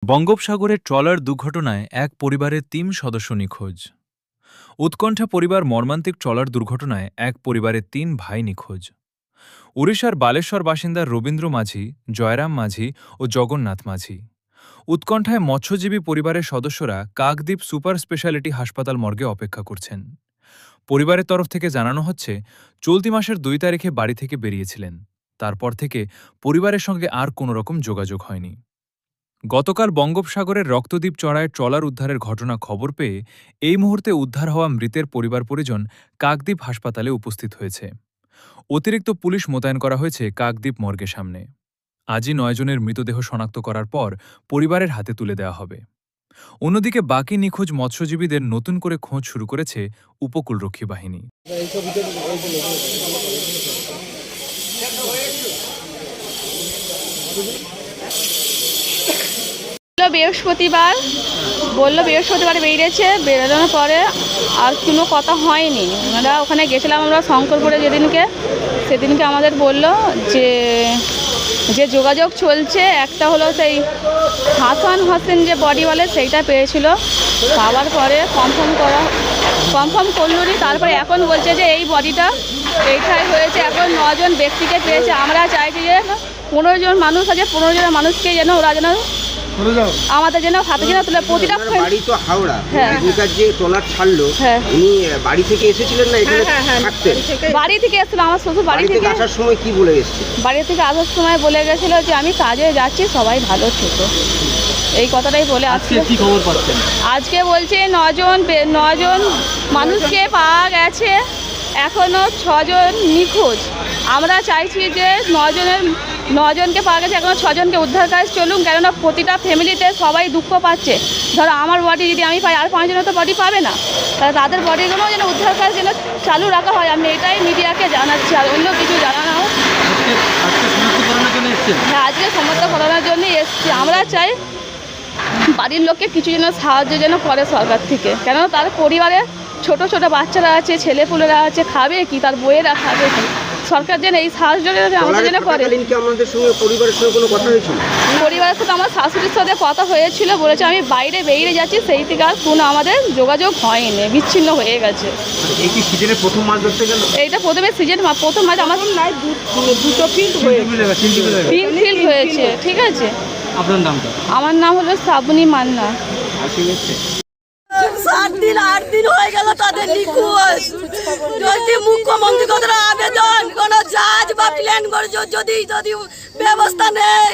বঙ্গোপসাগরে ট্রলার দুর্ঘটনায় এক পরিবারের ৩ সদস্য নিখোঁজ। উৎকণ্ঠা পরিবার মর্মান্তিক ট্রলার দুর্ঘটনায় এক পরিবারের ৩ ভাই নিখোঁজ। ওড়িশার বালেশ্বর বাসিন্দা রবীন্দ্র মাঝি, জয়রাম মাঝি ও জগন্নাথ মাঝি। উৎকণ্ঠায় মৎস্যজীবী পরিবারের সদস্যরা কাকদ্বীপ সুপার স্পেশালিটি হাসপাতাল মর্গে অপেক্ষা করছেন। পরিবারের তরফ থেকে জানানো হচ্ছে, চলতি মাসের ২ তারিখে বাড়ি থেকে বেরিয়েছিলেন। তারপর থেকে পরিবারের সঙ্গে আর কোনো রকম যোগাযোগ হয়নি। গতকাল বঙ্গোপসাগরের রক্তদ্বীপ চড়ায় ট্রলার উদ্ধারের ঘটনা খবর পেয়ে এই মুহূর্তে উদ্ধার হওয়া মৃতের পরিবার পরিজন কাকদ্বীপ হাসপাতালে উপস্থিত হয়েছে। অতিরিক্ত পুলিশ মোতায়েন করা হয়েছে কাকদ্বীপ মর্গের সামনে। আজই ৯ জনের মৃতদেহ শনাক্ত করার পর পরিবারের হাতে তুলে দেওয়া হবে। অন্যদিকে বাকি নিখোঁজ মৎস্যজীবীদের নতুন করে খোঁজ শুরু করেছে উপকূলরক্ষী বাহিনী। বৃহস্পতিবার বেরিয়েছে, বেরোনোর পরে আর কোনো কথা হয়নি। আমরা ওখানে গেছিলাম, আমরা শঙ্করপুরে সেদিনকে আমাদের বলল যে যোগাযোগ চলছে। একটা হলো সেই হাসান হোসেন যে বডি বলে সেইটা পেয়েছিল, পাওয়ার পরে কনফার্ম করলুনি। তারপরে এখন বলছে যে এই বডিটা এইটাই হয়েছে। এখন 9 জন ব্যক্তিকে পেয়েছে। আমরা চাইছি যে 15 জন মানুষ আছে, 15 জনের মানুষকে যেন ওরা যেন আমাদের যেন হাতে যেন তুলে প্রতিটা। বাড়ি তো হাওড়া, এখানকার যে ট্রলার ছাড়লো উনি বাড়ি থেকে এসেছিলেন না এখানে থাকতেন? বাড়ি থেকে এসেছিল, আমার শ্বশুর বাড়ি থেকে আসার সময় কি বলে এসেছে? বাড়ি থেকে আসার সময় বলে গেছিল যে আমি কাজে যাচ্ছি, সবাই ভালো থেকো, এই কথাটাই বলে। আজকে কি খবর পাচ্ছেন? আজকে বলছে 9 জন মানুষকে পাওয়া গেছে, এখনো 6 জন নিখোঁজ। আমরা চাইছি যে 9 জনকে পাওয়া গেছে, এখনো 6 জনকে উদ্ধার কাজ চলুন, কেননা প্রতিটা ফ্যামিলিতে সবাই দুঃখ পাচ্ছে। ধরো আমার বডি যদি আমি পাই, আর 5 জনের তো বডি পাবে না, তাহলে তাদের বডিগুলো যেন উদ্ধার কাজ যেন চালু রাখা হয়। আমি এটাই মিডিয়াকে জানাচ্ছি, আর অন্য কিছু জানানো। হ্যাঁ, আজকে সমর্থ করানোর জন্যই এসছি। আমরা চাই বাড়ির লোককে কিছু যেন সাহায্য যেন করে সরকার থেকে, কেননা তার পরিবারে ছোট ছোট বাচ্চারা আছে, ছেলেপুলেরা আছে, খাবে কি, তার বইয়েরা খাবে কি। সরকার যেন এই সাহায্য আমাদের যেন করে। পরিবারের সঙ্গে কোনো কথা হয়েছিল? পরিবারের সাথে আমার শাশুড়ির সাথে কথা হয়েছিল, বলেছে আমি বাইরে বেরিয়ে যাচ্ছি, সেই থেকে আর কোনো আমাদের যোগাযোগ হয়নি, বিচ্ছিন্ন হয়ে গেছে। এই কি সিজনের প্রথম মাছ ধরতে গেল? এইটা প্রথমে প্রথম মাছ আমার দুটো ফিল্ড হয়েছে। ঠিক আছে, আপনার নামটা? আমার নাম হলো শ্রাবণী মান্না। 7 দিন 8 দিন হয়ে গেল তাদের নিখোঁজ। যদি মুখ্যমন্ত্রী কথা আবেদন, কোন জাহাজ বা প্লেন যদি ব্যবস্থা নেই,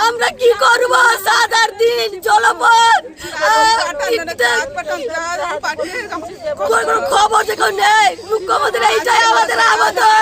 আমরা কি করব? 7-8 দিন জলপথ, খবর দেখো নেই। মুখ্যমন্ত্রী এইটাই আমাদের আবেদন।